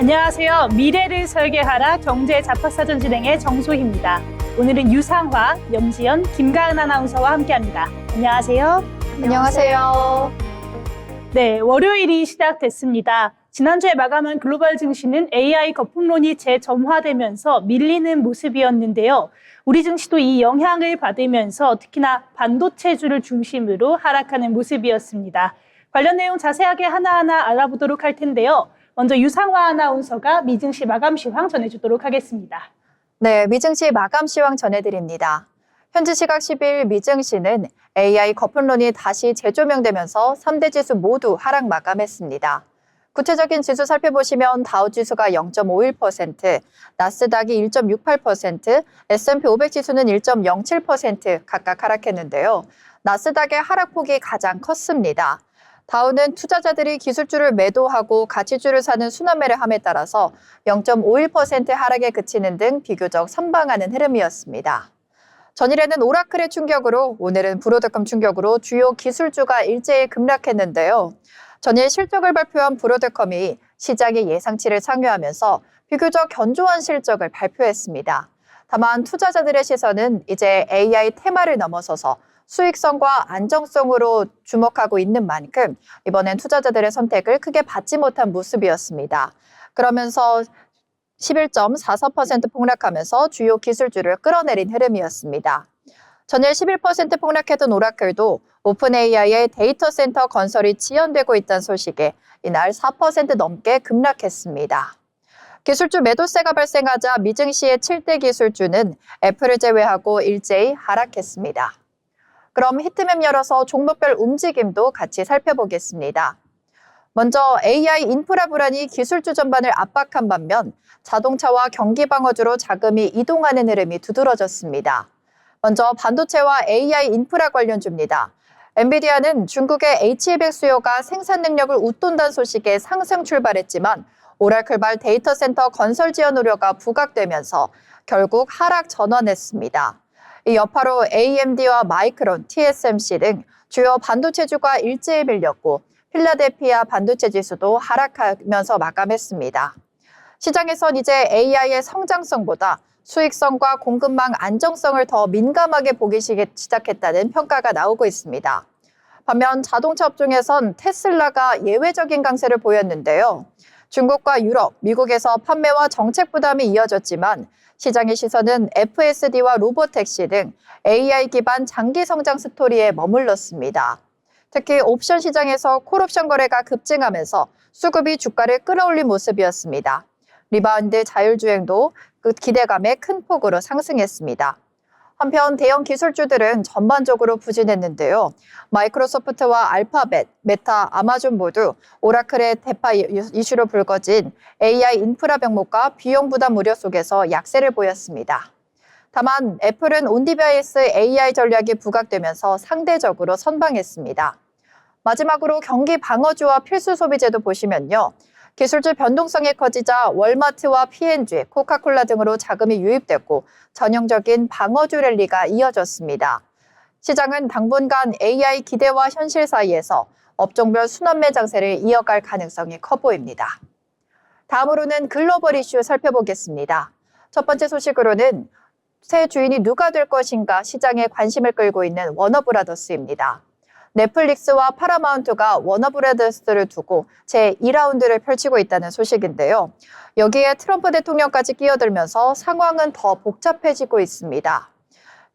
안녕하세요. 미래를 설계하라 경제 잡학사전 진행의 정소희입니다. 오늘은 유상화, 염지연, 김가은 아나운서와 함께합니다. 안녕하세요. 안녕하세요. 네, 월요일이 시작됐습니다. 지난주에 마감한 글로벌 증시는 AI 거품론이 재점화되면서 밀리는 모습이었는데요. 우리 증시도 이 영향을 받으면서 특히나 반도체주를 중심으로 하락하는 모습이었습니다. 관련 내용 자세하게 하나하나 알아보도록 할 텐데요. 먼저 유상화 아나운서가 미증시 마감 시황 전해주도록 하겠습니다. 네, 미증시 마감 시황 전해드립니다. 현지 시각 10일 미증시는 AI 거품론이 다시 재조명되면서 3대 지수 모두 하락 마감했습니다. 구체적인 지수 살펴보시면 다우지수가 0.51%, 나스닥이 1.68%, S&P 500 지수는 1.07% 각각 하락했는데요. 나스닥의 하락폭이 가장 컸습니다. 다우는 투자자들이 기술주를 매도하고 가치주를 사는 순환매를 함에 따라서 0.51% 하락에 그치는 등 비교적 선방하는 흐름이었습니다. 전일에는 오라클의 충격으로 오늘은 브로드컴 충격으로 주요 기술주가 일제히 급락했는데요. 전일 실적을 발표한 브로드컴이 시장의 예상치를 상회하면서 비교적 견조한 실적을 발표했습니다. 다만 투자자들의 시선은 이제 AI 테마를 넘어서서 수익성과 안정성으로 주목하고 있는 만큼 이번엔 투자자들의 선택을 크게 받지 못한 모습이었습니다. 그러면서 11.44% 폭락하면서 주요 기술주를 끌어내린 흐름이었습니다. 전일 11% 폭락했던 오라클도 오픈 AI의 데이터 센터 건설이 지연되고 있다는 소식에 이날 4% 넘게 급락했습니다. 기술주 매도세가 발생하자 미증시의 7대 기술주는 애플을 제외하고 일제히 하락했습니다. 그럼 히트맵 열어서 종목별 움직임도 같이 살펴보겠습니다. 먼저 AI 인프라 불안이 기술주 전반을 압박한 반면 자동차와 경기방어주로 자금이 이동하는 흐름이 두드러졌습니다. 먼저 반도체와 AI 인프라 관련주입니다. 엔비디아는 중국의 H200 수요가 생산 능력을 웃돈다는 소식에 상승 출발했지만 오라클발 데이터 센터 건설 지연 우려가 부각되면서 결국 하락 전환했습니다. 이 여파로 AMD와 마이크론, TSMC 등 주요 반도체주가 일제히 밀렸고 필라델피아 반도체 지수도 하락하면서 마감했습니다. 시장에선 이제 AI의 성장성보다 수익성과 공급망 안정성을 더 민감하게 보기 시작했다는 평가가 나오고 있습니다. 반면 자동차 업종에선 테슬라가 예외적인 강세를 보였는데요. 중국과 유럽, 미국에서 판매와 정책 부담이 이어졌지만 시장의 시선은 FSD와 로보택시 등 AI 기반 장기 성장 스토리에 머물렀습니다. 특히 옵션 시장에서 콜옵션 거래가 급증하면서 수급이 주가를 끌어올린 모습이었습니다. 리바운드 자율주행도 그 기대감에 큰 폭으로 상승했습니다. 한편 대형 기술주들은 전반적으로 부진했는데요. 마이크로소프트와 알파벳, 메타, 아마존 모두 오라클의 대파 이슈로 불거진 AI 인프라 병목과 비용 부담 우려 속에서 약세를 보였습니다. 다만 애플은 온디바이스 AI 전략이 부각되면서 상대적으로 선방했습니다. 마지막으로 경기 방어주와 필수 소비재도 보시면요. 기술주 변동성이 커지자 월마트와 P&G, 코카콜라 등으로 자금이 유입됐고 전형적인 방어주 랠리가 이어졌습니다. 시장은 당분간 AI 기대와 현실 사이에서 업종별 순환매 장세를 이어갈 가능성이 커 보입니다. 다음으로는 글로벌 이슈 살펴보겠습니다. 첫 번째 소식으로는 새 주인이 누가 될 것인가 시장에 관심을 끌고 있는 워너브라더스입니다. 넷플릭스와 파라마운트가 워너브라더스를 두고 제2라운드를 펼치고 있다는 소식인데요. 여기에 트럼프 대통령까지 끼어들면서 상황은 더 복잡해지고 있습니다.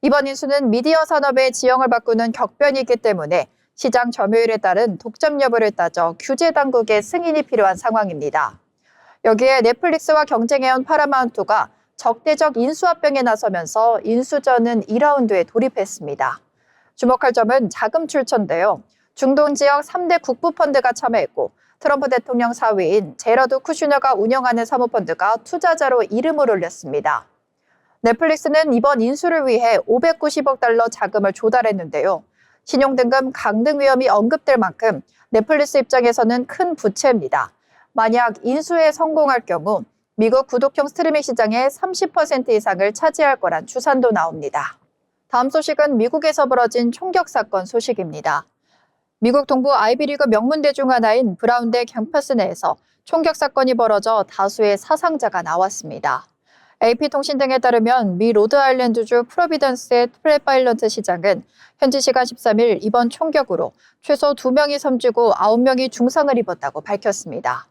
이번 인수는 미디어 산업의 지형을 바꾸는 격변이기 때문에 시장 점유율에 따른 독점 여부를 따져 규제 당국의 승인이 필요한 상황입니다. 여기에 넷플릭스와 경쟁해온 파라마운트가 적대적 인수합병에 나서면서 인수전은 2라운드에 돌입했습니다. 주목할 점은 자금 출처인데요. 중동 지역 3대 국부펀드가 참여했고 트럼프 대통령 사위인 제러드 쿠슈너가 운영하는 사모펀드가 투자자로 이름을 올렸습니다. 넷플릭스는 이번 인수를 위해 590억 달러 자금을 조달했는데요. 신용등급 강등 위험이 언급될 만큼 넷플릭스 입장에서는 큰 부채입니다. 만약 인수에 성공할 경우 미국 구독형 스트리밍 시장의 30% 이상을 차지할 거란 추산도 나옵니다. 다음 소식은 미국에서 벌어진 총격 사건 소식입니다. 미국 동부 아이비리그 명문대 중 하나인 브라운대 캠퍼스 내에서 총격 사건이 벌어져 다수의 사상자가 나왔습니다. AP통신 등에 따르면 미 로드아일랜드주 프로비던스의 트랩 아일랜드 시장은 현지 시간 13일 이번 총격으로 최소 2명이 숨지고 9명이 중상을 입었다고 밝혔습니다.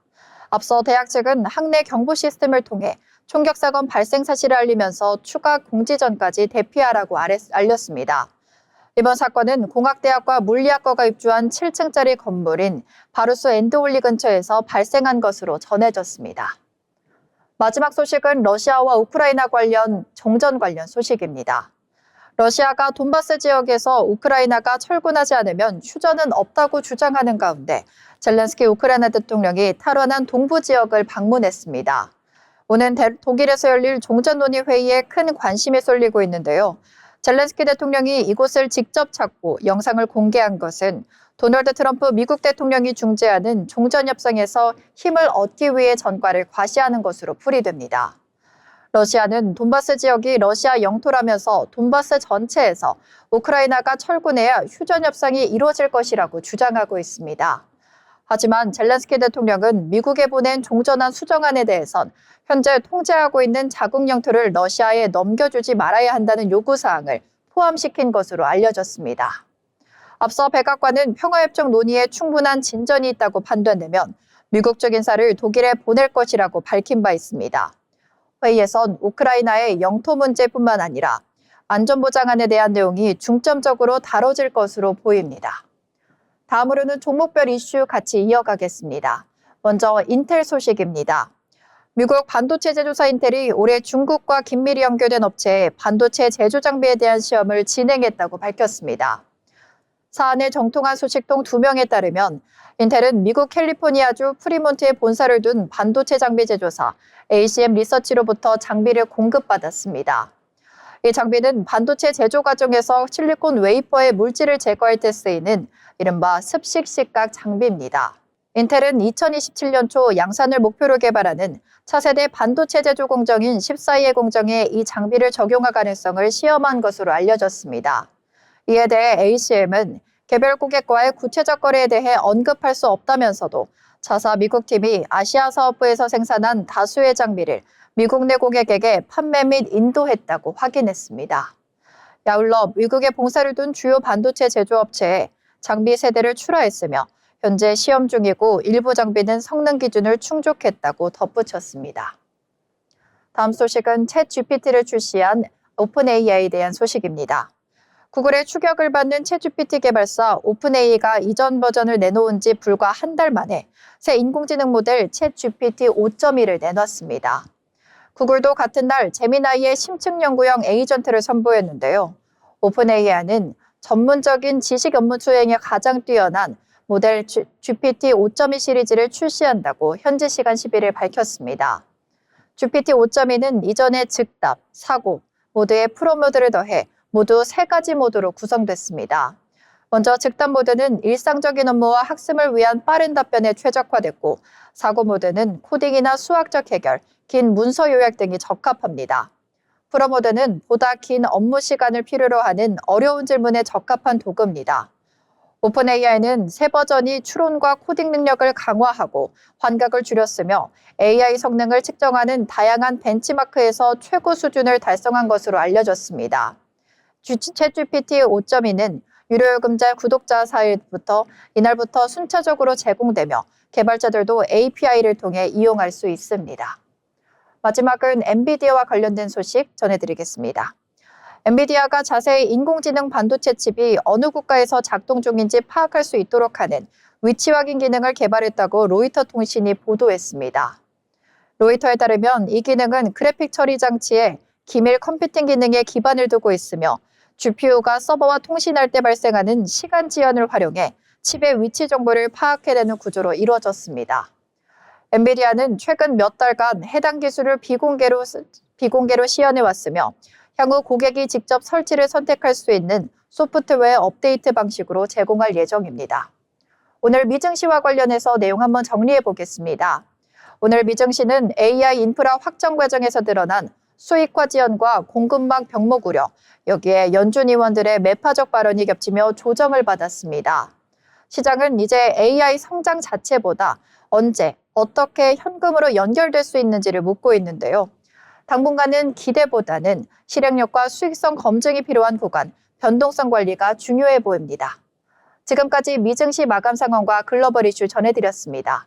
앞서 대학 측은 학내 경보 시스템을 통해 총격 사건 발생 사실을 알리면서 추가 공지 전까지 대피하라고 알렸습니다. 이번 사건은 공학대학과 물리학과가 입주한 7층짜리 건물인 바루스 엔드홀리 근처에서 발생한 것으로 전해졌습니다. 마지막 소식은 러시아와 우크라이나 관련 정전 관련 소식입니다. 러시아가 돈바스 지역에서 우크라이나가 철군하지 않으면 휴전은 없다고 주장하는 가운데 젤렌스키 우크라이나 대통령이 탈환한 동부 지역을 방문했습니다. 오는 독일에서 열릴 종전 논의 회의에 큰 관심이 쏠리고 있는데요. 젤렌스키 대통령이 이곳을 직접 찾고 영상을 공개한 것은 도널드 트럼프 미국 대통령이 중재하는 종전 협상에서 힘을 얻기 위해 전과를 과시하는 것으로 풀이됩니다. 러시아는 돈바스 지역이 러시아 영토라면서 돈바스 전체에서 우크라이나가 철군해야 휴전 협상이 이루어질 것이라고 주장하고 있습니다. 하지만 젤렌스키 대통령은 미국에 보낸 종전안 수정안에 대해선 현재 통제하고 있는 자국 영토를 러시아에 넘겨주지 말아야 한다는 요구사항을 포함시킨 것으로 알려졌습니다. 앞서 백악관은 평화협정 논의에 충분한 진전이 있다고 판단되면 미국 쪽 인사를 독일에 보낼 것이라고 밝힌 바 있습니다. 회의에선 우크라이나의 영토 문제뿐만 아니라 안전보장안에 대한 내용이 중점적으로 다뤄질 것으로 보입니다. 다음으로는 종목별 이슈 같이 이어가겠습니다. 먼저 인텔 소식입니다. 미국 반도체 제조사 인텔이 올해 중국과 긴밀히 연결된 업체에 반도체 제조 장비에 대한 시험을 진행했다고 밝혔습니다. 사안에 정통한 소식통 2명에 따르면 인텔은 미국 캘리포니아주 프리몬트에 본사를 둔 반도체 장비 제조사 ACM 리서치로부터 장비를 공급받았습니다. 이 장비는 반도체 제조 과정에서 실리콘 웨이퍼의 물질을 제거할 때 쓰이는 이른바 습식 식각 장비입니다. 인텔은 2027년 초 양산을 목표로 개발하는 차세대 반도체 제조 공정인 14의 공정에 이 장비를 적용할 가능성을 시험한 것으로 알려졌습니다. 이에 대해 ACM은 개별 고객과의 구체적 거래에 대해 언급할 수 없다면서도 자사 미국 팀이 아시아 사업부에서 생산한 다수의 장비를 미국 내 고객에게 판매 및 인도했다고 확인했습니다. 아울러 미국에 본사를 둔 주요 반도체 제조업체에 장비 세대를 출하했으며 현재 시험 중이고 일부 장비는 성능 기준을 충족했다고 덧붙였습니다. 다음 소식은 챗 GPT를 출시한 오픈AI에 대한 소식입니다. 구글의 추격을 받는 챗GPT 개발사 오픈AI가 이전 버전을 내놓은 지 불과 한 달 만에 새 인공지능 모델 챗GPT 5.1을 내놨습니다. 구글도 같은 날 제미나이의 심층 연구형 에이전트를 선보였는데요. 오픈AI는 전문적인 지식 업무 수행에 가장 뛰어난 모델 GPT 5.2 시리즈를 출시한다고 현지 시간 10일에 밝혔습니다. GPT 5.2는 이전의 즉답, 사고, 모두의 프로 모드를 더해 모두 3가지 모드로 구성됐습니다. 먼저 즉답 모드는 일상적인 업무와 학습을 위한 빠른 답변에 최적화됐고, 사고 모드는 코딩이나 수학적 해결, 긴 문서 요약 등이 적합합니다. 프로 모드는 보다 긴 업무 시간을 필요로 하는 어려운 질문에 적합한 도구입니다. 오픈AI는 새 버전이 추론과 코딩 능력을 강화하고 환각을 줄였으며 AI 성능을 측정하는 다양한 벤치마크에서 최고 수준을 달성한 것으로 알려졌습니다. 챗GPT 5.2는 유료요금자 구독자 사이부터 이날부터 순차적으로 제공되며 개발자들도 API를 통해 이용할 수 있습니다. 마지막은 엔비디아와 관련된 소식 전해드리겠습니다. 엔비디아가 자세히 인공지능 반도체 칩이 어느 국가에서 작동 중인지 파악할 수 있도록 하는 위치 확인 기능을 개발했다고 로이터 통신이 보도했습니다. 로이터에 따르면 이 기능은 그래픽 처리 장치에 기밀 컴퓨팅 기능에 기반을 두고 있으며 GPU가 서버와 통신할 때 발생하는 시간 지연을 활용해 칩의 위치 정보를 파악해내는 구조로 이루어졌습니다. 엔비디아는 최근 몇 달간 해당 기술을 비공개로 시연해왔으며 향후 고객이 직접 설치를 선택할 수 있는 소프트웨어 업데이트 방식으로 제공할 예정입니다. 오늘 미증시와 관련해서 내용 한번 정리해 보겠습니다. 오늘 미증시는 AI 인프라 확정 과정에서 드러난 수익화 지연과 공급망 병목 우려, 여기에 연준 의원들의 매파적 발언이 겹치며 조정을 받았습니다. 시장은 이제 AI 성장 자체보다 언제, 어떻게 현금으로 연결될 수 있는지를 묻고 있는데요. 당분간은 기대보다는 실행력과 수익성 검증이 필요한 구간, 변동성 관리가 중요해 보입니다. 지금까지 미증시 마감 상황과 글로벌 이슈 전해드렸습니다.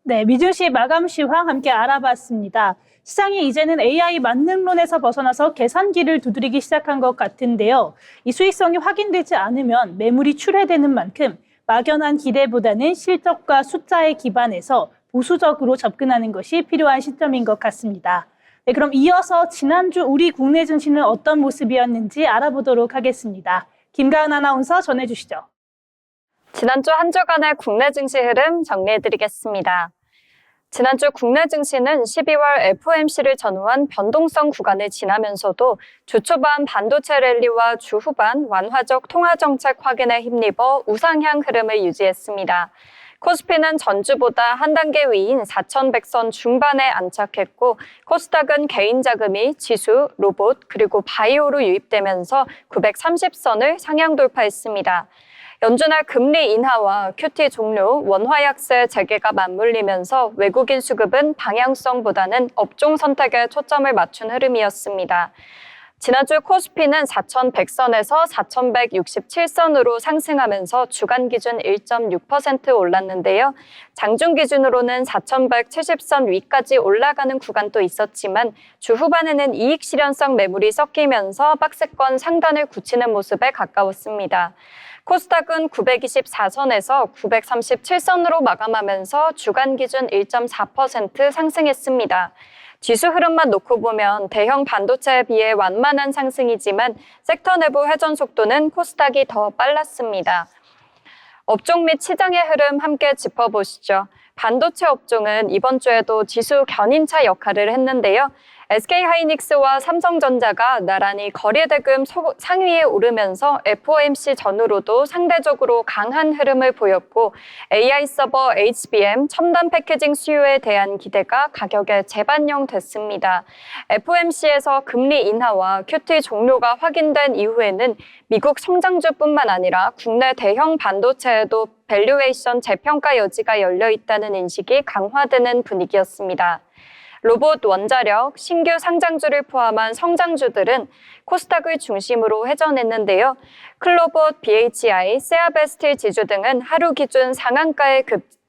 네, 미증시 마감 시황 함께 알아봤습니다. 시장이 이제는 AI 만능론에서 벗어나서 계산기를 두드리기 시작한 것 같은데요. 이 수익성이 확인되지 않으면 매물이 출회되는 만큼 막연한 기대보다는 실적과 숫자에 기반해서 보수적으로 접근하는 것이 필요한 시점인 것 같습니다. 네, 그럼 이어서 지난주 우리 국내 증시는 어떤 모습이었는지 알아보도록 하겠습니다. 김가은 아나운서 전해주시죠. 지난주 한 주간의 국내 증시 흐름 정리해드리겠습니다. 지난주 국내 증시는 12월 FOMC를 전후한 변동성 구간을 지나면서도 주 초반 반도체 랠리와 주 후반 완화적 통화정책 확인에 힘입어 우상향 흐름을 유지했습니다. 코스피는 전주보다 한 단계 위인 4,100선 중반에 안착했고 코스닥은 개인 자금이 지수, 로봇, 그리고 바이오로 유입되면서 930선을 상향 돌파했습니다. 연준의 금리 인하와 QT 종료, 원화 약세 재개가 맞물리면서 외국인 수급은 방향성보다는 업종 선택에 초점을 맞춘 흐름이었습니다. 지난주 코스피는 4,100선에서 4,167선으로 상승하면서 주간 기준 1.6% 올랐는데요. 장중 기준으로는 4,170선 위까지 올라가는 구간도 있었지만 주 후반에는 이익 실현성 매물이 섞이면서 박스권 상단을 굳히는 모습에 가까웠습니다. 코스닥은 924선에서 937선으로 마감하면서 주간 기준 1.4% 상승했습니다. 지수 흐름만 놓고 보면 대형 반도체에 비해 완만한 상승이지만 섹터 내부 회전 속도는 코스닥이 더 빨랐습니다. 업종 및 시장의 흐름 함께 짚어보시죠. 반도체 업종은 이번 주에도 지수 견인차 역할을 했는데요. SK하이닉스와 삼성전자가 나란히 거래대금 상위에 오르면서 FOMC 전후로도 상대적으로 강한 흐름을 보였고 AI 서버, HBM, 첨단 패키징 수요에 대한 기대가 가격에 재반영됐습니다. FOMC에서 금리 인하와 QT 종료가 확인된 이후에는 미국 성장주뿐만 아니라 국내 대형 반도체에도 밸류에이션 재평가 여지가 열려 있다는 인식이 강화되는 분위기였습니다. 로봇, 원자력, 신규 상장주를 포함한 성장주들은 코스닥을 중심으로 회전했는데요. 클로봇, BHI, 세아베스틸 지주 등은 하루 기준 상한가에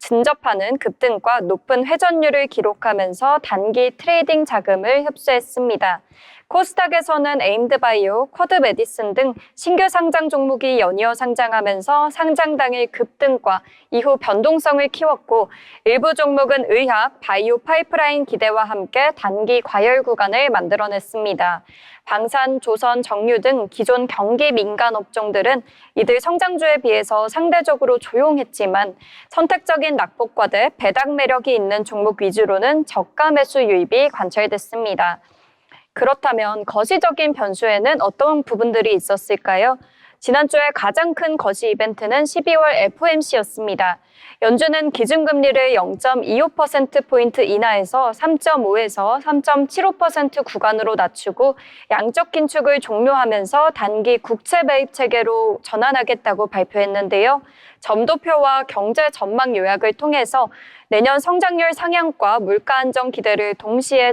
근접하는 급등과 높은 회전율을 기록하면서 단기 트레이딩 자금을 흡수했습니다. 코스닥에서는 에임드바이오, 쿼드메디슨 등 신규 상장 종목이 연이어 상장하면서 상장 당일 급등과 이후 변동성을 키웠고 일부 종목은 의학, 바이오 파이프라인 기대와 함께 단기 과열 구간을 만들어냈습니다. 방산, 조선, 정유 등 기존 경기 민간 업종들은 이들 성장주에 비해서 상대적으로 조용했지만 선택적인 낙폭과대, 배당 매력이 있는 종목 위주로는 저가 매수 유입이 관찰됐습니다. 그렇다면 거시적인 변수에는 어떤 부분들이 있었을까요? 지난주에 가장 큰 거시 이벤트는 12월 FOMC였습니다. 연준은 기준금리를 0.25%포인트 인하해서 3.5에서 3.75% 구간으로 낮추고 양적 긴축을 종료하면서 단기 국채 매입 체계로 전환하겠다고 발표했는데요. 점도표와 경제 전망 요약을 통해서 내년 성장률 상향과 물가 안정 기대를 동시에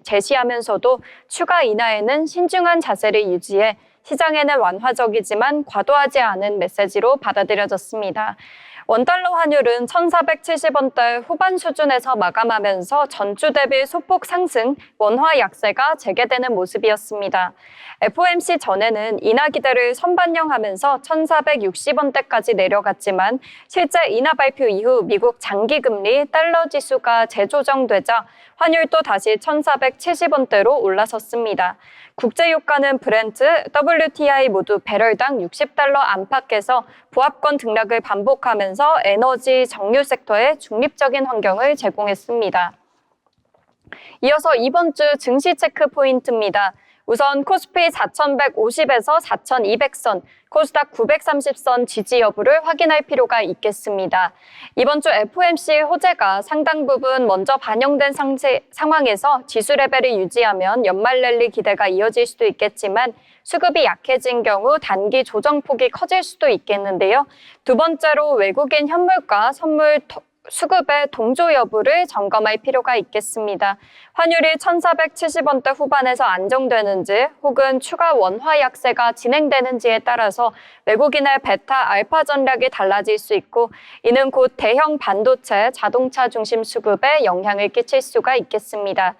제시하면서도 추가 인하에는 신중한 자세를 유지해 시장에는 완화적이지만 과도하지 않은 메시지로 받아들여졌습니다. 원달러 환율은 1,470원대 후반 수준에서 마감하면서 전주 대비 소폭 상승, 원화 약세가 재개되는 모습이었습니다. FOMC 전에는 인하 기대를 선반영하면서 1,460원대까지 내려갔지만 실제 인하 발표 이후 미국 장기금리 달러 지수가 재조정되자 환율도 다시 1,470원대로 올라섰습니다. 국제유가는 브렌트, WTI 모두 배럴당 60달러 안팎에서 보합권 등락을 반복하면서 에너지, 정유 섹터에 중립적인 환경을 제공했습니다. 이어서 이번 주 증시 체크 포인트입니다. 우선 코스피 4,150에서 4,200선, 코스닥 930선 지지 여부를 확인할 필요가 있겠습니다. 이번 주 FOMC 호재가 상당 부분 먼저 반영된 상황에서 지수 레벨을 유지하면 연말 랠리 기대가 이어질 수도 있겠지만 수급이 약해진 경우 단기 조정폭이 커질 수도 있겠는데요. 두 번째로 외국인 현물과 수급의 동조 여부를 점검할 필요가 있겠습니다. 환율이 1,470원대 후반에서 안정되는지 혹은 추가 원화 약세가 진행되는지에 따라서 외국인의 베타 알파 전략이 달라질 수 있고 이는 곧 대형 반도체, 자동차 중심 수급에 영향을 끼칠 수가 있겠습니다.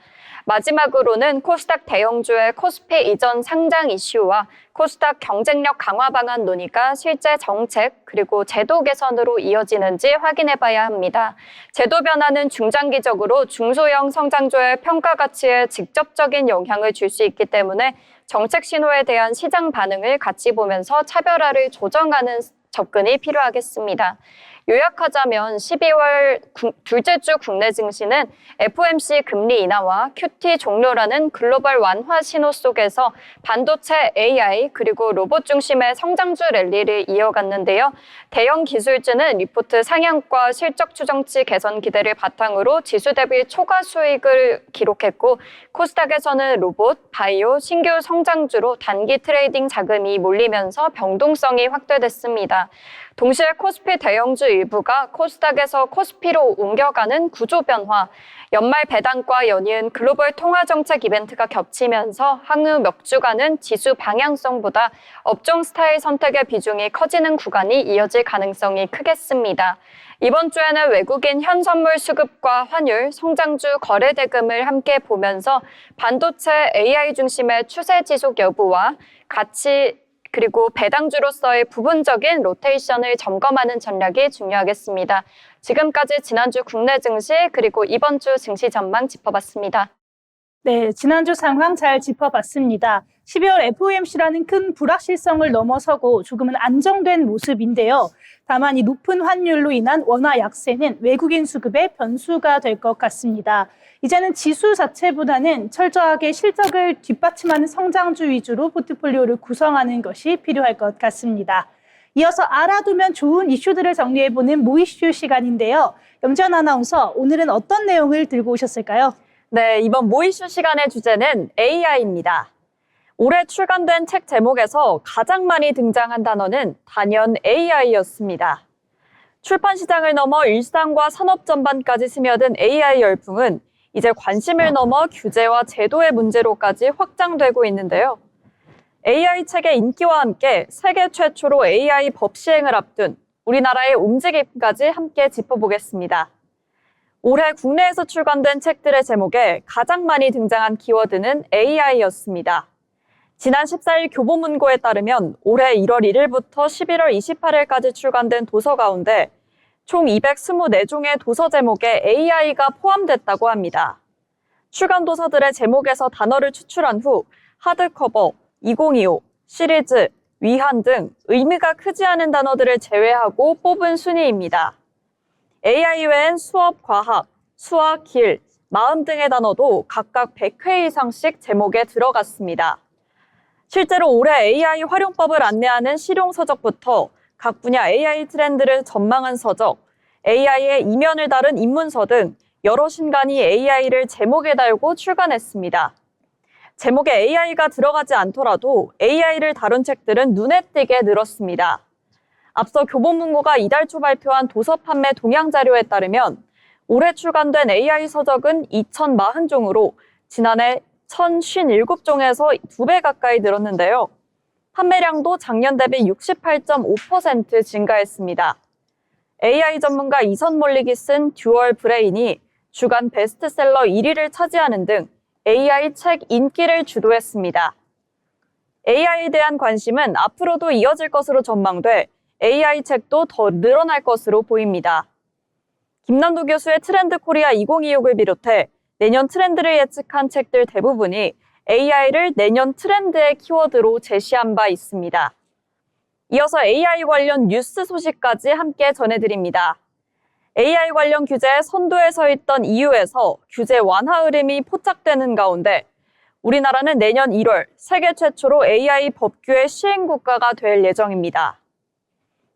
마지막으로는 코스닥 대형주의 코스피 이전 상장 이슈와 코스닥 경쟁력 강화 방안 논의가 실제 정책 그리고 제도 개선으로 이어지는지 확인해 봐야 합니다. 제도 변화는 중장기적으로 중소형 성장주의 평가 가치에 직접적인 영향을 줄 수 있기 때문에 정책 신호에 대한 시장 반응을 같이 보면서 차별화를 조정하는 접근이 필요하겠습니다. 요약하자면 12월 둘째 주 국내 증시는 FOMC 금리 인하와 QT 종료라는 글로벌 완화 신호 속에서 반도체, AI 그리고 로봇 중심의 성장주 랠리를 이어갔는데요. 대형 기술주는 리포트 상향과 실적 추정치 개선 기대를 바탕으로 지수 대비 초과 수익을 기록했고 코스닥에서는 로봇, 바이오, 신규 성장주로 단기 트레이딩 자금이 몰리면서 변동성이 확대됐습니다. 동시에 코스피 대형주 일부가 코스닥에서 코스피로 옮겨가는 구조 변화, 연말 배당과 연이은 글로벌 통화정책 이벤트가 겹치면서 향후 몇 주간은 지수 방향성보다 업종 스타일 선택의 비중이 커지는 구간이 이어질 가능성이 크겠습니다. 이번 주에는 외국인 현선물 수급과 환율, 성장주 거래 대금을 함께 보면서 반도체 AI 중심의 추세 지속 여부와 가치 그리고 배당주로서의 부분적인 로테이션을 점검하는 전략이 중요하겠습니다. 지금까지 지난주 국내 증시 그리고 이번 주 증시 전망 짚어봤습니다. 네, 지난주 상황 잘 짚어봤습니다. 12월 FOMC라는 큰 불확실성을 넘어서고 조금은 안정된 모습인데요. 다만 이 높은 환율로 인한 원화 약세는 외국인 수급의 변수가 될 것 같습니다. 이제는 지수 자체보다는 철저하게 실적을 뒷받침하는 성장주 위주로 포트폴리오를 구성하는 것이 필요할 것 같습니다. 이어서 알아두면 좋은 이슈들을 정리해보는 모이슈 시간인데요. 염지연 아나운서, 오늘은 어떤 내용을 들고 오셨을까요? 네, 이번 모이슈 시간의 주제는 AI입니다. 올해 출간된 책 제목에서 가장 많이 등장한 단어는 단연 AI였습니다. 출판 시장을 넘어 일상과 산업 전반까지 스며든 AI 열풍은 이제 관심을 넘어 규제와 제도의 문제로까지 확장되고 있는데요. AI 책의 인기와 함께 세계 최초로 AI 법 시행을 앞둔 우리나라의 움직임까지 함께 짚어보겠습니다. 올해 국내에서 출간된 책들의 제목에 가장 많이 등장한 키워드는 AI였습니다. 지난 14일 교보문고에 따르면 올해 1월 1일부터 11월 28일까지 출간된 도서 가운데 총 224종의 도서 제목에 AI가 포함됐다고 합니다. 출간 도서들의 제목에서 단어를 추출한 후 하드커버, 2025, 시리즈, 위한 등 의미가 크지 않은 단어들을 제외하고 뽑은 순위입니다. AI 외엔 수업, 과학, 수학, 길, 마음 등의 단어도 각각 100회 이상씩 제목에 들어갔습니다. 실제로 올해 AI 활용법을 안내하는 실용서적부터 각 분야 AI 트렌드를 전망한 서적, AI의 이면을 다룬 입문서 등 여러 신간이 AI를 제목에 달고 출간했습니다. 제목에 AI가 들어가지 않더라도 AI를 다룬 책들은 눈에 띄게 늘었습니다. 앞서 교보문고가 이달 초 발표한 도서 판매 동향 자료에 따르면 올해 출간된 AI 서적은 2,040종으로 지난해 1,057종에서 2배 가까이 늘었는데요. 판매량도 작년 대비 68.5% 증가했습니다. AI 전문가 이선몰릭이 쓴 듀얼 브레인이 주간 베스트셀러 1위를 차지하는 등 AI 책 인기를 주도했습니다. AI에 대한 관심은 앞으로도 이어질 것으로 전망돼 AI 책도 더 늘어날 것으로 보입니다. 김남도 교수의 트렌드 코리아 2026을 비롯해 내년 트렌드를 예측한 책들 대부분이 AI를 내년 트렌드의 키워드로 제시한 바 있습니다. 이어서 AI 관련 뉴스 소식까지 함께 전해드립니다. AI 관련 규제에 선두에 서 있던 EU에서 규제 완화 흐름이 포착되는 가운데 우리나라는 내년 1월 세계 최초로 AI 법규의 시행 국가가 될 예정입니다.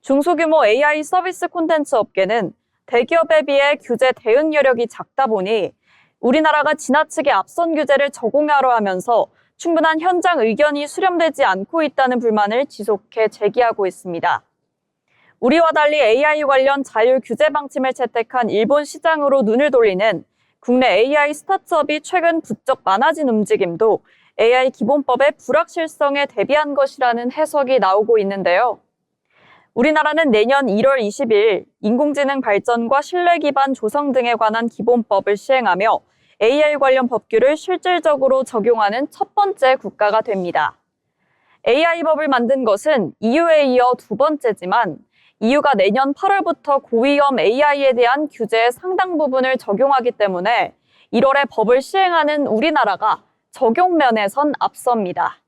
중소규모 AI 서비스 콘텐츠 업계는 대기업에 비해 규제 대응 여력이 작다 보니 우리나라가 지나치게 앞선 규제를 적용하려 하면서 충분한 현장 의견이 수렴되지 않고 있다는 불만을 지속해 제기하고 있습니다. 우리와 달리 AI 관련 자율 규제 방침을 채택한 일본 시장으로 눈을 돌리는 국내 AI 스타트업이 최근 부쩍 많아진 움직임도 AI 기본법의 불확실성에 대비한 것이라는 해석이 나오고 있는데요. 우리나라는 내년 1월 20일 인공지능 발전과 신뢰 기반 조성 등에 관한 기본법을 시행하며 AI 관련 법규를 실질적으로 적용하는 첫 번째 국가가 됩니다. AI법을 만든 것은 EU에 이어 두 번째지만 EU가 내년 8월부터 고위험 AI에 대한 규제의 상당 부분을 적용하기 때문에 1월에 법을 시행하는 우리나라가 적용 면에선 앞섭니다.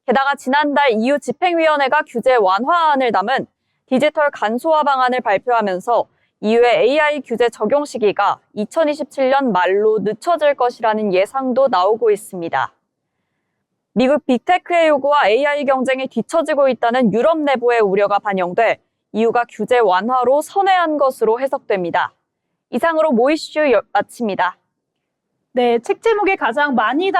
게다가 지난달 EU 집행위원회가 규제 완화안을 담은 디지털 간소화 방안을 발표하면서 EU의 AI 규제 적용 시기가 2027년 말로 늦춰질 것이라는 예상도 나오고 있습니다. 미국 빅테크의 요구와 AI 경쟁이 뒤처지고 있다는 유럽 내부의 우려가 반영돼 EU가 규제 완화로 선회한 것으로 해석됩니다. 이상으로 모 이슈 마칩니다. 네, 책 제목에 가장 많이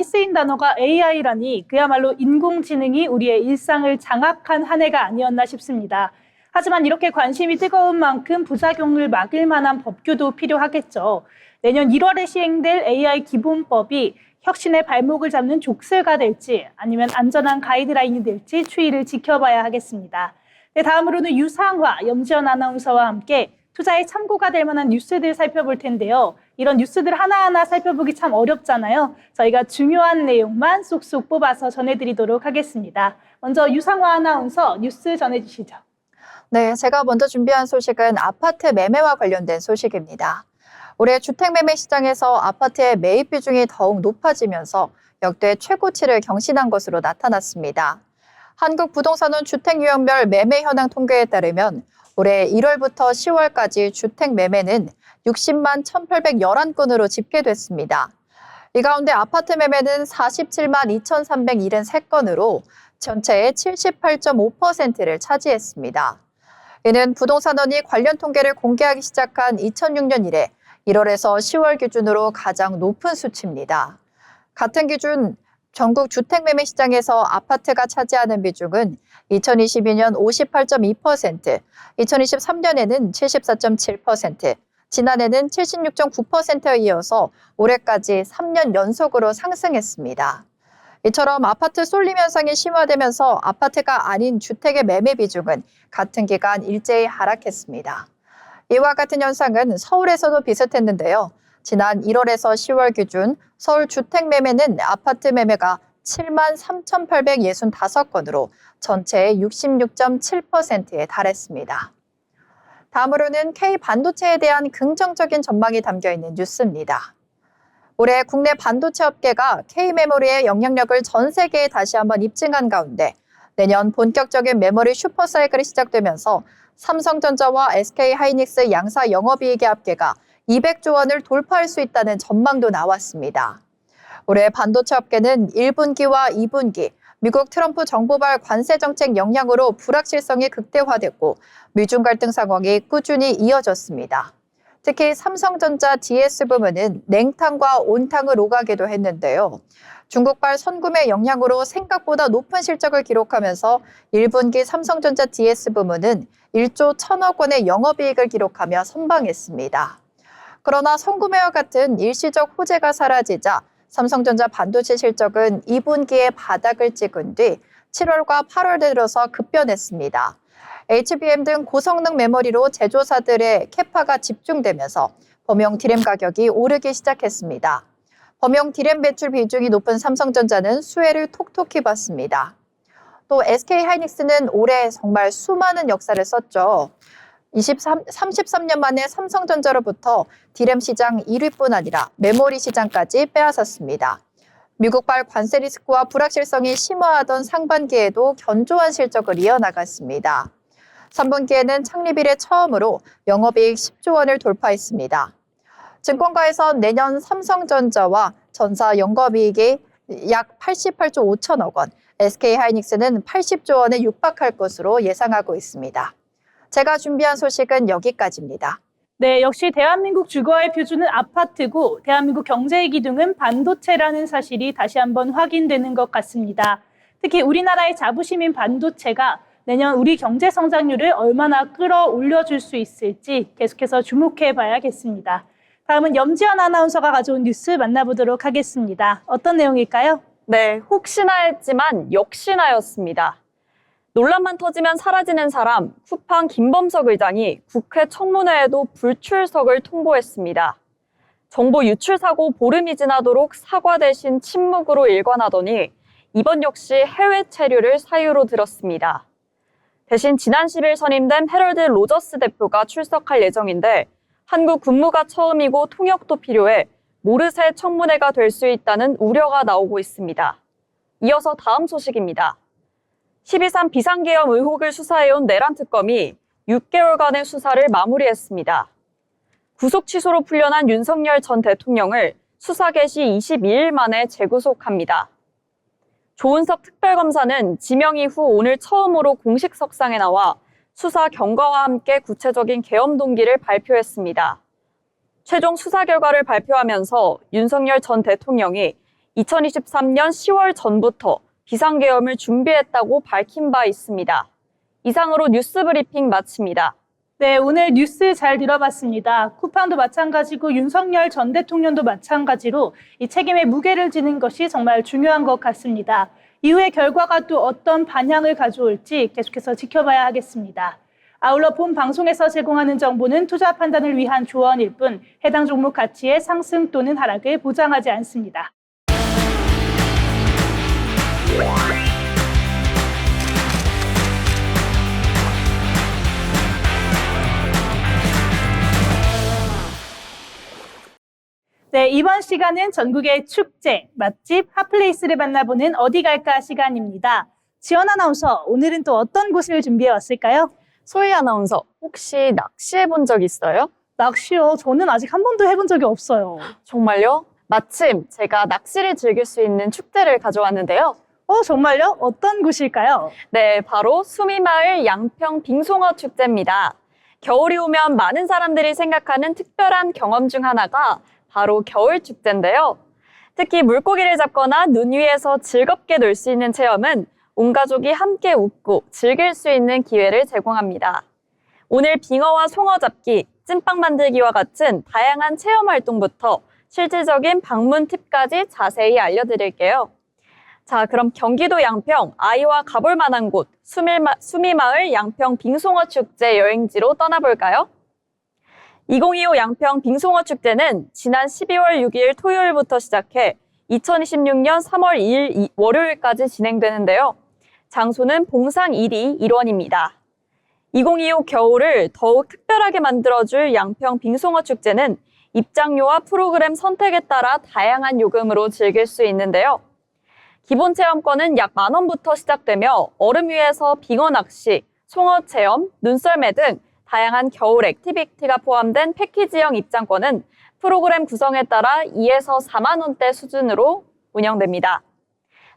쓰인 단어가 AI라니 그야말로 인공지능이 우리의 일상을 장악한 한 해가 아니었나 싶습니다. 하지만 이렇게 관심이 뜨거운 만큼 부작용을 막을 만한 법규도 필요하겠죠. 내년 1월에 시행될 AI 기본법이 혁신의 발목을 잡는 족쇄가 될지 아니면 안전한 가이드라인이 될지 추이를 지켜봐야 하겠습니다. 네, 다음으로는 유상화, 염지연 아나운서와 함께 투자에 참고가 될 만한 뉴스들 살펴볼 텐데요. 이런 뉴스들 하나하나 살펴보기 참 어렵잖아요. 저희가 중요한 내용만 쏙쏙 뽑아서 전해드리도록 하겠습니다. 먼저 유상화 아나운서 뉴스 전해주시죠. 네, 제가 먼저 준비한 소식은 아파트 매매와 관련된 소식입니다. 올해 주택 매매 시장에서 아파트의 매입 비중이 더욱 높아지면서 역대 최고치를 경신한 것으로 나타났습니다. 한국부동산원 주택 유형별 매매 현황 통계에 따르면 올해 1월부터 10월까지 주택 매매는 60만 1,811건으로 집계됐습니다. 이 가운데 아파트 매매는 47만 2,373건으로 전체의 78.5%를 차지했습니다. 이는 부동산원이 관련 통계를 공개하기 시작한 2006년 이래 1월에서 10월 기준으로 가장 높은 수치입니다. 같은 기준 전국 주택 매매 시장에서 아파트가 차지하는 비중은 2022년 58.2%, 2023년에는 74.7%, 지난해는 76.9%에 이어서 올해까지 3년 연속으로 상승했습니다. 이처럼 아파트 쏠림 현상이 심화되면서 아파트가 아닌 주택의 매매 비중은 같은 기간 일제히 하락했습니다. 이와 같은 현상은 서울에서도 비슷했는데요. 지난 1월에서 10월 기준 서울 주택 매매는 아파트 매매가 7만 3,865건으로 전체의 66.7%에 달했습니다. 다음으로는 K반도체에 대한 긍정적인 전망이 담겨있는 뉴스입니다. 올해 국내 반도체 업계가 K메모리의 영향력을 전 세계에 다시 한번 입증한 가운데 내년 본격적인 메모리 슈퍼사이클이 시작되면서 삼성전자와 SK하이닉스 양사 영업이익의 합계가 200조 원을 돌파할 수 있다는 전망도 나왔습니다. 올해 반도체 업계는 1분기와 2분기 미국 트럼프 정부발 관세 정책 영향으로 불확실성이 극대화됐고 미중 갈등 상황이 꾸준히 이어졌습니다. 특히 삼성전자 DS 부문은 냉탕과 온탕을 오가기도 했는데요. 중국발 선구매 영향으로 생각보다 높은 실적을 기록하면서 1분기 삼성전자 DS 부문은 1조 1,000억 원의 영업이익을 기록하며 선방했습니다. 그러나 선구매와 같은 일시적 호재가 사라지자 삼성전자 반도체 실적은 2분기에 바닥을 찍은 뒤 7월과 8월 들어서 급변했습니다. HBM 등 고성능 메모리로 제조사들의 캐파가 집중되면서 범용 디램 가격이 오르기 시작했습니다. 범용 디램 배출 비중이 높은 삼성전자는 수혜를 톡톡히 봤습니다. 또 SK하이닉스는 올해 정말 수많은 역사를 썼죠. 33년 만에 삼성전자로부터 디램 시장 1위뿐 아니라 메모리 시장까지 빼앗았습니다. 미국발 관세 리스크와 불확실성이 심화하던 상반기에도 견조한 실적을 이어나갔습니다. 3분기에는 창립 이래 처음으로 영업이익 10조 원을 돌파했습니다. 증권가에선 내년 삼성전자와 전사 영업이익이 약 88조 5천억 원, SK하이닉스는 80조 원에 육박할 것으로 예상하고 있습니다. 제가 준비한 소식은 여기까지입니다. 네, 역시 대한민국 주거의 표준은 아파트고 대한민국 경제의 기둥은 반도체라는 사실이 다시 한번 확인되는 것 같습니다. 특히 우리나라의 자부심인 반도체가 내년 우리 경제 성장률을 얼마나 끌어올려줄 수 있을지 계속해서 주목해 봐야겠습니다. 다음은 염지연 아나운서가 가져온 뉴스 만나보도록 하겠습니다. 어떤 내용일까요? 네, 혹시나 했지만 역시나였습니다. 논란만 터지면 사라지는 사람, 쿠팡 김범석 의장이 국회 청문회에도 불출석을 통보했습니다. 정보 유출 사고 보름이 지나도록 사과 대신 침묵으로 일관하더니 이번 역시 해외 체류를 사유로 들었습니다. 대신 지난 10일 선임된 헤럴드 로저스 대표가 출석할 예정인데 한국 근무가 처음이고 통역도 필요해 모르쇠 청문회가 될 수 있다는 우려가 나오고 있습니다. 이어서 다음 소식입니다. 12.3 비상계엄 의혹을 수사해온 내란 특검이 6개월간의 수사를 마무리했습니다. 구속 취소로 풀려난 윤석열 전 대통령을 수사 개시 22일 만에 재구속합니다. 조은석 특별검사는 지명 이후 오늘 처음으로 공식 석상에 나와 수사 경과와 함께 구체적인 계엄 동기를 발표했습니다. 최종 수사 결과를 발표하면서 윤석열 전 대통령이 2023년 10월 전부터 비상계엄을 준비했다고 밝힌 바 있습니다. 이상으로 뉴스 브리핑 마칩니다. 네, 오늘 뉴스 잘 들어봤습니다. 쿠팡도 마찬가지고 윤석열 전 대통령도 마찬가지로 이 책임의 무게를 지는 것이 정말 중요한 것 같습니다. 이후의 결과가 또 어떤 반향을 가져올지 계속해서 지켜봐야 하겠습니다. 아울러 본 방송에서 제공하는 정보는 투자 판단을 위한 조언일 뿐 해당 종목 가치의 상승 또는 하락을 보장하지 않습니다. 네, 이번 시간은 전국의 축제, 맛집, 핫플레이스를 만나보는 어디 갈까 시간입니다. 지연 아나운서, 오늘은 또 어떤 곳을 준비해 왔을까요? 소희 아나운서, 혹시 낚시해 본 적 있어요? 낚시요? 저는 아직 한 번도 해본 적이 없어요. 정말요? 마침 제가 낚시를 즐길 수 있는 축제를 가져왔는데요. 정말요? 어떤 곳일까요? 네, 바로 수미마을 양평 빙송어 축제입니다. 겨울이 오면 많은 사람들이 생각하는 특별한 경험 중 하나가 바로 겨울 축제인데요. 특히 물고기를 잡거나 눈 위에서 즐겁게 놀 수 있는 체험은 온 가족이 함께 웃고 즐길 수 있는 기회를 제공합니다. 오늘 빙어와 송어 잡기, 찐빵 만들기와 같은 다양한 체험 활동부터 실질적인 방문 팁까지 자세히 알려드릴게요. 자, 그럼 경기도 양평, 아이와 가볼 만한 곳, 수미마을 양평 빙송어 축제 여행지로 떠나볼까요? 2025 양평 빙송어 축제는 지난 12월 6일 토요일부터 시작해 2026년 3월 2일 월요일까지 진행되는데요. 장소는 봉상 1리 일원입니다. 2025 겨울을 더욱 특별하게 만들어줄 양평 빙송어 축제는 입장료와 프로그램 선택에 따라 다양한 요금으로 즐길 수 있는데요. 기본 체험권은 약 10,000원부터 시작되며 얼음 위에서 빙어 낚시, 송어 체험, 눈썰매 등 다양한 겨울 액티비티가 포함된 패키지형 입장권은 프로그램 구성에 따라 2에서 4만 원대 수준으로 운영됩니다.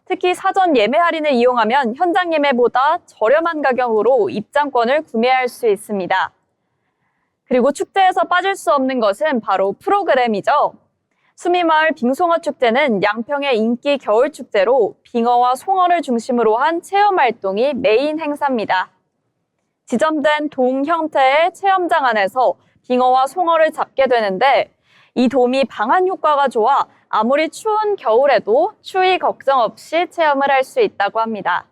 특히 사전 예매 할인을 이용하면 현장 예매보다 저렴한 가격으로 입장권을 구매할 수 있습니다. 그리고 축제에서 빠질 수 없는 것은 바로 프로그램이죠. 수미마을 빙송어 축제는 양평의 인기 겨울 축제로 빙어와 송어를 중심으로 한 체험 활동이 메인 행사입니다. 지점된 돔 형태의 체험장 안에서 빙어와 송어를 잡게 되는데 이 돔이 방한 효과가 좋아 아무리 추운 겨울에도 추위 걱정 없이 체험을 할 수 있다고 합니다.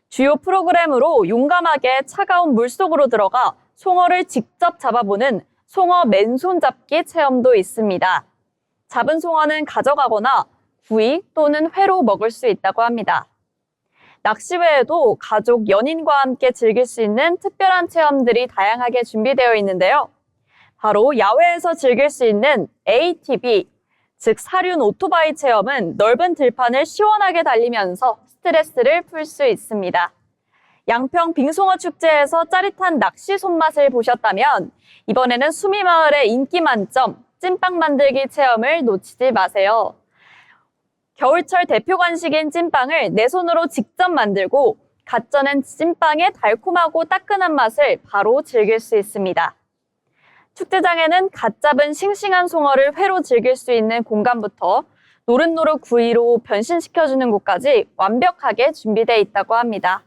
주요 프로그램으로 용감하게 차가운 물속으로 들어가 송어를 직접 잡아보는 송어 맨손 잡기 체험도 있습니다. 잡은 송어는 가져가거나 구이 또는 회로 먹을 수 있다고 합니다. 낚시 외에도 가족, 연인과 함께 즐길 수 있는 특별한 체험들이 다양하게 준비되어 있는데요. 바로 야외에서 즐길 수 있는 ATV, 즉 사륜 오토바이 체험은 넓은 들판을 시원하게 달리면서 스트레스를 풀 수 있습니다. 양평 빙송어 축제에서 짜릿한 낚시 손맛을 보셨다면 이번에는 수미마을의 인기 만점 찐빵 만들기 체험을 놓치지 마세요. 겨울철 대표 간식인 찐빵을 내 손으로 직접 만들고 갓 쪄낸 찐빵의 달콤하고 따끈한 맛을 바로 즐길 수 있습니다. 축제장에는 갓 잡은 싱싱한 송어를 회로 즐길 수 있는 공간부터 노릇노릇 구이로 변신시켜주는 곳까지 완벽하게 준비되어 있다고 합니다.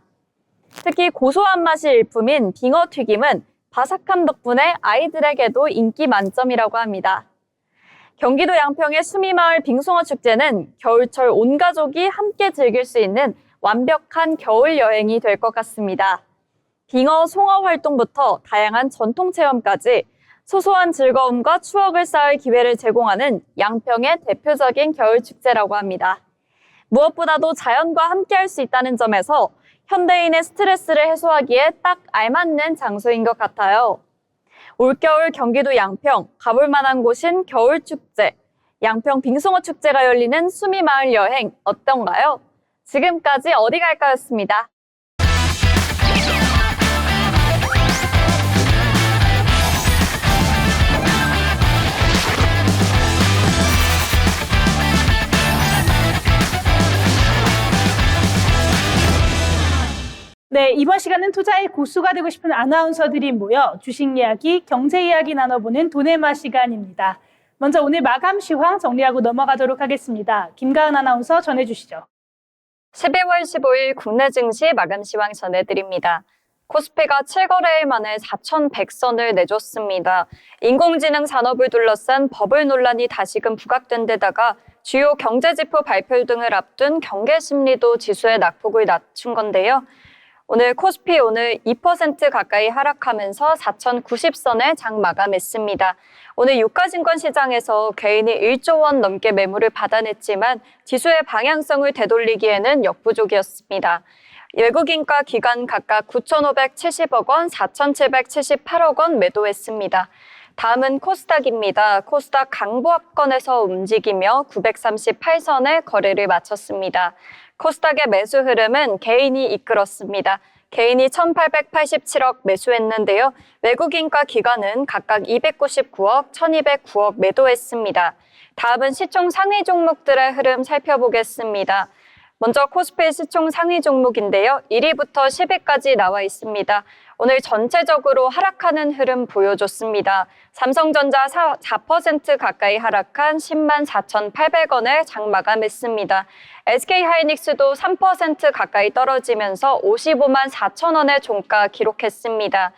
특히 고소한 맛이 일품인 빙어 튀김은 바삭함 덕분에 아이들에게도 인기 만점이라고 합니다. 경기도 양평의 수미마을 빙숭어 축제는 겨울철 온 가족이 함께 즐길 수 있는 완벽한 겨울 여행이 될 것 같습니다. 빙어 송어 활동부터 다양한 전통 체험까지 소소한 즐거움과 추억을 쌓을 기회를 제공하는 양평의 대표적인 겨울 축제라고 합니다. 무엇보다도 자연과 함께할 수 있다는 점에서 현대인의 스트레스를 해소하기에 딱 알맞는 장소인 것 같아요. 올겨울 경기도 양평, 가볼 만한 곳인 겨울축제, 양평 빙숭어 축제가 열리는 수미마을 여행 어떤가요? 지금까지 어디 갈까였습니다. 네, 이번 시간은 투자의 고수가 되고 싶은 아나운서들이 모여 주식 이야기, 경제 이야기 나눠보는 도네마 시간입니다. 먼저 오늘 마감 시황 정리하고 넘어가도록 하겠습니다. 김가은 아나운서 전해주시죠. 12월 15일 국내 증시 마감 시황 전해드립니다. 코스피가 7거래일 만에 4,100선을 내줬습니다. 인공지능 산업을 둘러싼 버블 논란이 다시금 부각된 데다가 주요 경제지표 발표 등을 앞둔 경계 심리도 지수의 낙폭을 낮춘 건데요. 오늘 코스피 2% 가까이 하락하면서 4,090선에 장 마감했습니다. 오늘 유가증권 시장에서 개인이 1조 원 넘게 매물을 받아냈지만 지수의 방향성을 되돌리기에는 역부족이었습니다. 외국인과 기관 각각 9,570억 원, 4,778억 원 매도했습니다. 다음은 코스닥입니다. 코스닥 강보합권에서 움직이며 938선에 거래를 마쳤습니다. 코스닥의 매수 흐름은 개인이 이끌었습니다. 개인이 1,887억 매수했는데요. 외국인과 기관은 각각 299억, 1,209억 매도했습니다. 다음은 시총 상위 종목들의 흐름 살펴보겠습니다. 먼저 코스피 시총 상위 종목인데요. 1위부터 10위까지 나와 있습니다. 오늘 전체적으로 하락하는 흐름 보여줬습니다. 삼성전자 4% 가까이 하락한 10만 4,800원에 장 마감했습니다. SK하이닉스도 3% 가까이 떨어지면서 55만 4천원의 종가 기록했습니다.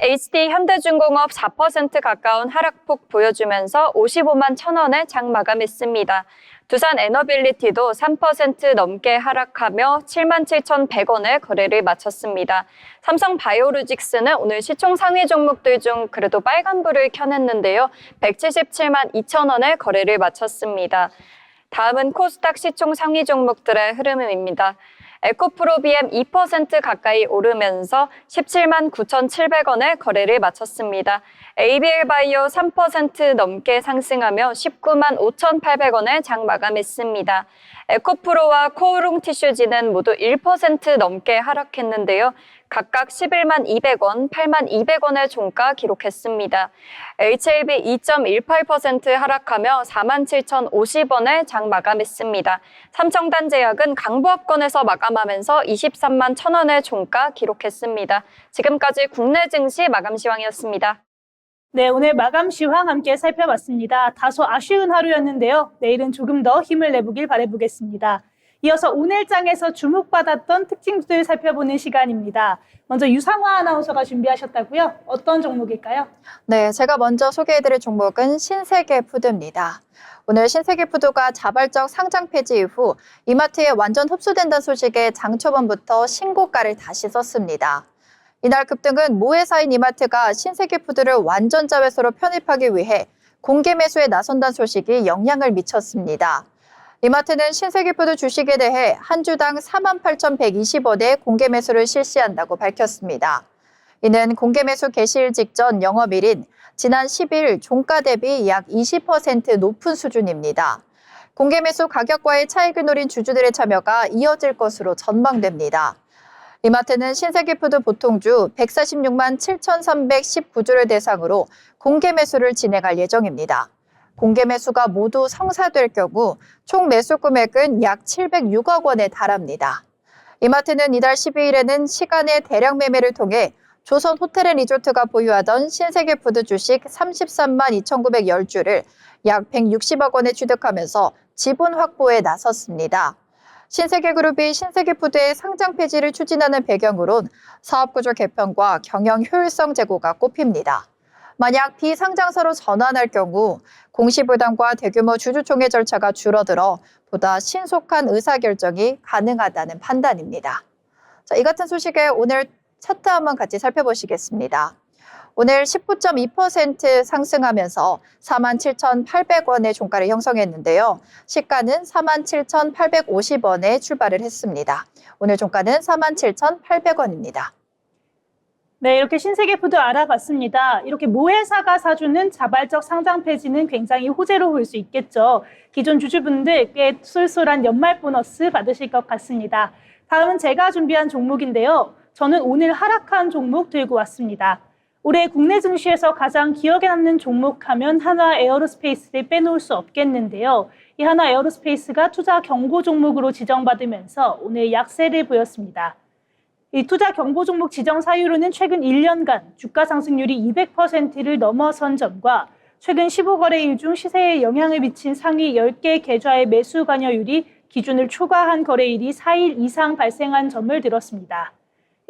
HD 현대중공업 4% 가까운 하락폭 보여주면서 55만 1,000원에 장 마감했습니다. 두산 에너빌리티도 3% 넘게 하락하며 7만 7,100원에 거래를 마쳤습니다. 삼성 바이오로직스는 오늘 시총 상위 종목들 중 그래도 빨간불을 켜냈는데요. 177만 2천원에 거래를 마쳤습니다. 다음은 코스닥 시총 상위 종목들의 흐름입니다. 에코프로비엠 2% 가까이 오르면서 17만 9,700원에 거래를 마쳤습니다. ABL바이오 3% 넘게 상승하며 19만 5,800원에 장 마감했습니다. 에코프로와 코오롱티슈지는 모두 1% 넘게 하락했는데요. 각각 11만 200원, 8만 200원의 종가 기록했습니다. HLB 2.18% 하락하며 4만 7,050원에 장 마감했습니다. 삼성단제약은 강보합권에서 마감하면서 23만 1,000원의 종가 기록했습니다. 지금까지 국내 증시 마감 시황이었습니다. 네, 오늘 마감 시황 함께 살펴봤습니다. 다소 아쉬운 하루였는데요. 내일은 조금 더 힘을 내보길 바라보겠습니다. 이어서 오늘 장에서 주목받았던 특징들 살펴보는 시간입니다. 먼저 유상화 아나운서가 준비하셨다고요? 어떤 종목일까요? 네, 제가 먼저 소개해드릴 종목은 신세계푸드입니다. 오늘 신세계푸드가 자발적 상장 폐지 이후 이마트에 완전 흡수된다는 소식에 장 초반부터 신고가를 다시 썼습니다. 이날 급등은 모 회사인 이마트가 신세계푸드를 완전 자회사로 편입하기 위해 공개 매수에 나선다는 소식이 영향을 미쳤습니다. 이마트는 신세계푸드 주식에 대해 한 주당 48,120원의 공개 매수를 실시한다고 밝혔습니다. 이는 공개 매수 개시일 직전 영업일인 지난 10일 종가 대비 약 20% 높은 수준입니다. 공개 매수 가격과의 차익을 노린 주주들의 참여가 이어질 것으로 전망됩니다. 이마트는 신세계푸드 보통주 146만 7,319주를 대상으로 공개 매수를 진행할 예정입니다. 공개 매수가 모두 성사될 경우 총 매수 금액은 약 706억 원에 달합니다. 이마트는 이달 12일에는 시간의 대량 매매를 통해 조선 호텔앤리조트가 보유하던 신세계푸드 주식 33만 2,910주를 약 160억 원에 취득하면서 지분 확보에 나섰습니다. 신세계그룹이 신세계푸드의 상장 폐지를 추진하는 배경으론 사업구조 개편과 경영 효율성 제고가 꼽힙니다. 만약 비상장사로 전환할 경우 공시부담과 대규모 주주총회 절차가 줄어들어 보다 신속한 의사결정이 가능하다는 판단입니다. 자, 이 같은 소식에 오늘 차트 한번 같이 살펴보시겠습니다. 오늘 19.2% 상승하면서 47,800원의 종가를 형성했는데요. 시가는 47,850원에 출발을 했습니다. 오늘 종가는 47,800원입니다. 네, 이렇게 신세계푸드 알아봤습니다. 이렇게 모회사가 사주는 자발적 상장 폐지는 굉장히 호재로 볼 수 있겠죠. 기존 주주분들 꽤 쏠쏠한 연말 보너스 받으실 것 같습니다. 다음은 제가 준비한 종목인데요. 저는 오늘 하락한 종목 들고 왔습니다. 올해 국내 증시에서 가장 기억에 남는 종목 하면 하나 에어로스페이스를 빼놓을 수 없겠는데요. 이 하나 에어로스페이스가 투자 경고 종목으로 지정받으면서 오늘 약세를 보였습니다. 이 투자 경고 종목 지정 사유로는 최근 1년간 주가 상승률이 200%를 넘어선 점과 최근 15거래일 중 시세에 영향을 미친 상위 10개 계좌의 매수 관여율이 기준을 초과한 거래일이 4일 이상 발생한 점을 들었습니다.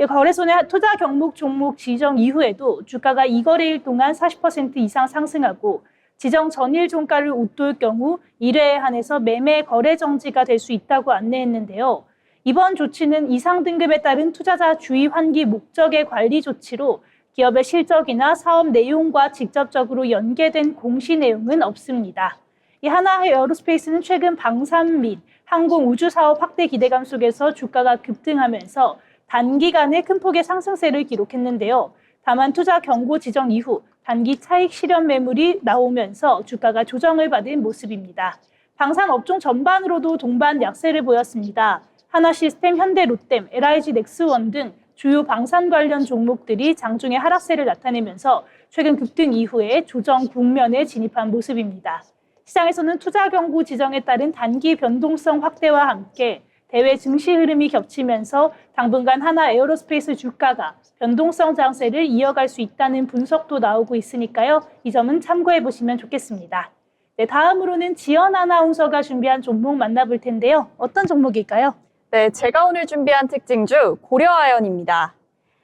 거래소는 투자 경목 종목 지정 이후에도 주가가 2거래일 동안 40% 이상 상승하고 지정 전일 종가를 웃돌 경우 1회에 한해서 매매 거래 정지가 될 수 있다고 안내했는데요. 이번 조치는 이상 등급에 따른 투자자 주의 환기 목적의 관리 조치로 기업의 실적이나 사업 내용과 직접적으로 연계된 공시 내용은 없습니다. 이 하나 에어로스페이스는 최근 방산 및 항공 우주 사업 확대 기대감 속에서 주가가 급등하면서 단기간에 큰 폭의 상승세를 기록했는데요. 다만 투자 경고 지정 이후 단기 차익 실현 매물이 나오면서 주가가 조정을 받은 모습입니다. 방산 업종 전반으로도 동반 약세를 보였습니다. 하나시스템, 현대로템, LIG 넥스원 등 주요 방산 관련 종목들이 장중에 하락세를 나타내면서 최근 급등 이후에 조정 국면에 진입한 모습입니다. 시장에서는 투자 경고 지정에 따른 단기 변동성 확대와 함께 대외 증시 흐름이 겹치면서 당분간 하나 에어로스페이스 주가가 변동성 장세를 이어갈 수 있다는 분석도 나오고 있으니까요. 이 점은 참고해 보시면 좋겠습니다. 네, 다음으로는 지연 아나운서가 준비한 종목 만나볼 텐데요. 어떤 종목일까요? 네, 제가 오늘 준비한 특징주 고려아연입니다.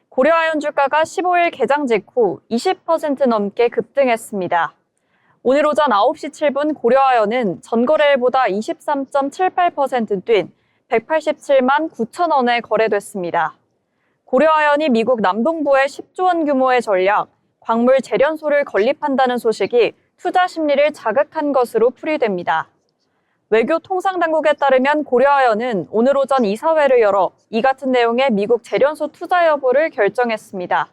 고려아연 주가가 15일 개장 직후 20% 넘게 급등했습니다. 오늘 오전 9시 7분 고려아연은 전거래일보다 23.78% 뛴 187만 9천 원에 거래됐습니다. 고려아연이 미국 남동부에 10조 원 규모의 전략, 광물 재련소를 건립한다는 소식이 투자 심리를 자극한 것으로 풀이됩니다. 외교통상당국에 따르면 고려아연은 오늘 오전 이사회를 열어 이 같은 내용의 미국 재련소 투자 여부를 결정했습니다.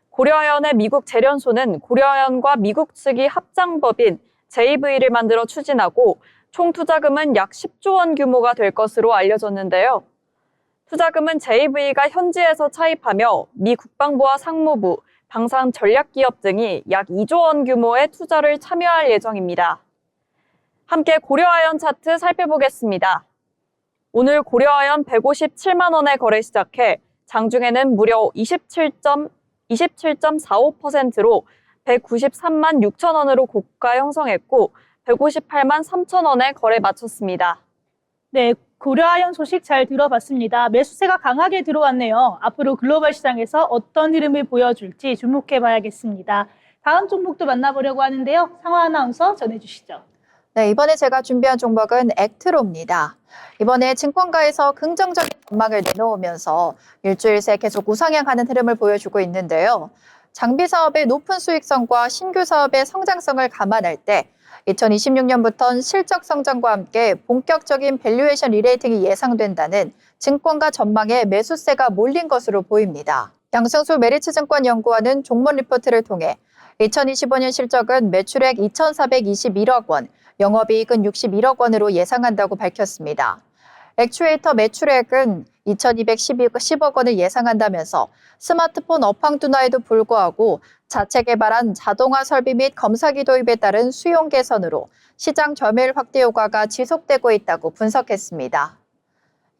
고려아연의 미국 재련소는 고려아연과 미국 측이 합장법인 JV를 만들어 추진하고 총 투자금은 약 10조 원 규모가 될 것으로 알려졌는데요. 투자금은 JV가 현지에서 차입하며 미 국방부와 상무부, 방산 전략기업 등이 약 2조 원 규모의 투자를 참여할 예정입니다. 함께 고려아연 차트 살펴보겠습니다. 오늘 고려아연 157만 원에 거래 시작해 장중에는 무려 27.45%로 193만 6천 원으로 고가 형성했고 158만 3천 원에 거래 마쳤습니다. 네, 고려아연 소식 잘 들어봤습니다. 매수세가 강하게 들어왔네요. 앞으로 글로벌 시장에서 어떤 흐름을 보여줄지 주목해 봐야겠습니다. 다음 종목도 만나보려고 하는데요. 상화 아나운서 전해주시죠. 네, 이번에 제가 준비한 종목은 액트로입니다. 이번에 증권가에서 긍정적인 전망을 내놓으면서 일주일 새 계속 우상향하는 흐름을 보여주고 있는데요. 장비 사업의 높은 수익성과 신규 사업의 성장성을 감안할 때 2026년부터는 실적 성장과 함께 본격적인 밸류에이션 리레이팅이 예상된다는 증권가 전망에 매수세가 몰린 것으로 보입니다. 양승수 메리츠증권연구원은 종목 리포트를 통해 2025년 실적은 매출액 2,421억 원, 영업이익은 61억 원으로 예상한다고 밝혔습니다. 액추에이터 매출액은 2,210억 원을 예상한다면서 스마트폰 업황 둔화에도 불구하고 자체 개발한 자동화 설비 및 검사기 도입에 따른 수용 개선으로 시장 점유율 확대 효과가 지속되고 있다고 분석했습니다.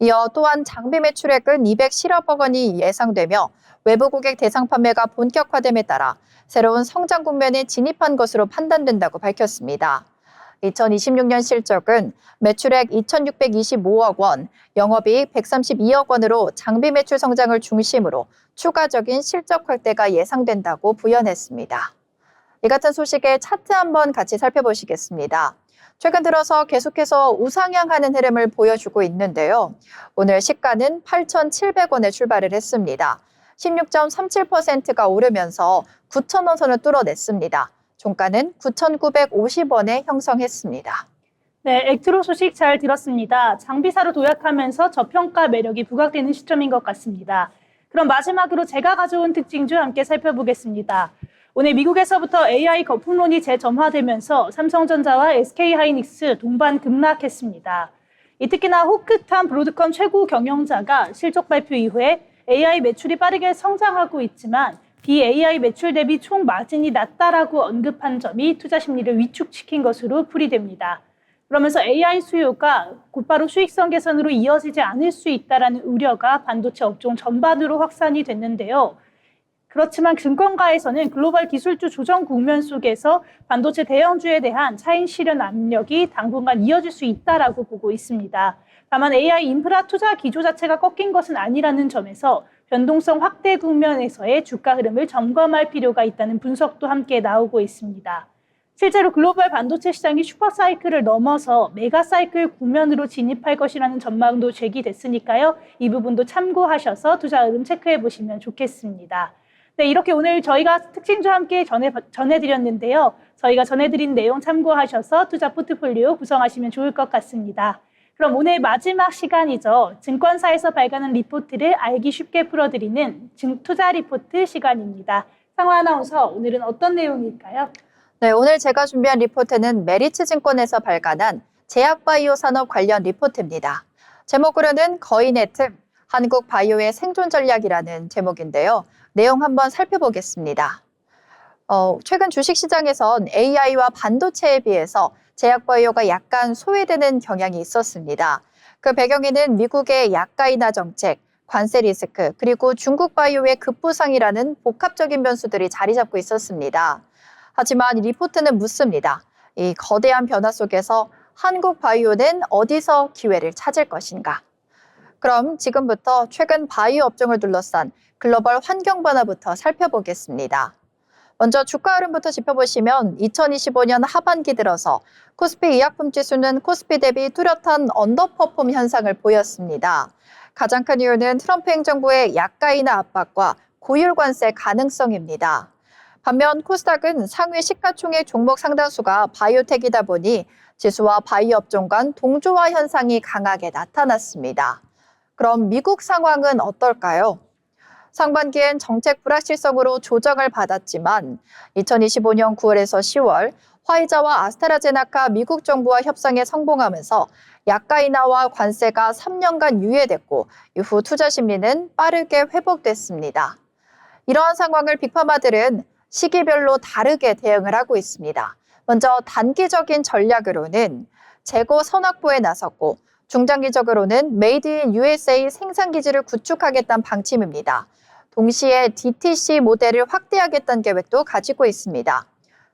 이어 또한 장비 매출액은 210억 원이 예상되며 외부 고객 대상 판매가 본격화됨에 따라 새로운 성장 국면에 진입한 것으로 판단된다고 밝혔습니다. 2026년 실적은 매출액 2,625억 원, 영업이익 132억 원으로 장비 매출 성장을 중심으로 추가적인 실적 확대가 예상된다고 부연했습니다. 이 같은 소식의 차트 한번 같이 살펴보시겠습니다. 최근 들어서 계속해서 우상향하는 흐름을 보여주고 있는데요. 오늘 시가는 8,700원에 출발을 했습니다. 16.37%가 오르면서 9,000원 선을 뚫어냈습니다. 종가는 9,950원에 형성했습니다. 네, 액트로 소식 잘 들었습니다. 장비사로 도약하면서 저평가 매력이 부각되는 시점인 것 같습니다. 그럼 마지막으로 제가 가져온 특징주 함께 살펴보겠습니다. 오늘 미국에서부터 AI 거품론이 재점화되면서 삼성전자와 SK하이닉스 동반 급락했습니다. 특히나 호크탄 브로드컴 최고 경영자가 실적 발표 이후에 AI 매출이 빠르게 성장하고 있지만 BAI 매출 대비 총 마진이 낮다라고 언급한 점이 투자 심리를 위축시킨 것으로 풀이됩니다. 그러면서 AI 수요가 곧바로 수익성 개선으로 이어지지 않을 수 있다는 우려가 반도체 업종 전반으로 확산이 됐는데요. 그렇지만 증권가에서는 글로벌 기술주 조정 국면 속에서 반도체 대형주에 대한 차익 실현 압력이 당분간 이어질 수 있다라고 보고 있습니다. 다만 AI 인프라 투자 기조 자체가 꺾인 것은 아니라는 점에서 변동성 확대 국면에서의 주가 흐름을 점검할 필요가 있다는 분석도 함께 나오고 있습니다. 실제로 글로벌 반도체 시장이 슈퍼사이클을 넘어서 메가사이클 국면으로 진입할 것이라는 전망도 제기됐으니까요. 이 부분도 참고하셔서 투자 흐름 체크해 보시면 좋겠습니다. 네, 이렇게 오늘 저희가 특징주와 함께 전해드렸는데요. 저희가 전해드린 내용 참고하셔서 투자 포트폴리오 구성하시면 좋을 것 같습니다. 그럼 오늘 마지막 시간이죠. 증권사에서 발간한 리포트를 알기 쉽게 풀어드리는 투자 리포트 시간입니다. 상화 아나운서, 오늘은 어떤 내용일까요? 네, 오늘 제가 준비한 리포트는 메리츠 증권에서 발간한 제약바이오 산업 관련 리포트입니다. 제목으로는 거인의 틈, 한국 바이오의 생존 전략이라는 제목인데요. 내용 한번 살펴보겠습니다. 최근 주식시장에선 AI와 반도체에 비해서 제약바이오가 약간 소외되는 경향이 있었습니다. 그 배경에는 미국의 약가 인하 정책, 관세 리스크, 그리고 중국 바이오의 급부상이라는 복합적인 변수들이 자리 잡고 있었습니다. 하지만 이 리포트는 묻습니다. 이 거대한 변화 속에서 한국 바이오는 어디서 기회를 찾을 것인가? 그럼 지금부터 최근 바이오 업종을 둘러싼 글로벌 환경 변화부터 살펴보겠습니다. 먼저 주가 흐름부터 짚어보시면 2025년 하반기 들어서 코스피 의약품 지수는 코스피 대비 뚜렷한 언더퍼폼 현상을 보였습니다. 가장 큰 이유는 트럼프 행정부의 약가 인하 압박과 고율 관세 가능성입니다. 반면 코스닥은 상위 시가총액 종목 상당수가 바이오텍이다 보니 지수와 바이오 업종 간 동조화 현상이 강하게 나타났습니다. 그럼 미국 상황은 어떨까요? 상반기엔 정책 불확실성으로 조정을 받았지만 2025년 9월에서 10월 화이자와 아스트라제네카 미국 정부와 협상에 성공하면서 약가 인하와 관세가 3년간 유예됐고 이후 투자 심리는 빠르게 회복됐습니다. 이러한 상황을 빅파마들은 시기별로 다르게 대응을 하고 있습니다. 먼저 단기적인 전략으로는 재고 선확보에 나섰고 중장기적으로는 메이드 인 USA 생산기지를 구축하겠다는 방침입니다. 동시에 DTC 모델을 확대하겠다는 계획도 가지고 있습니다.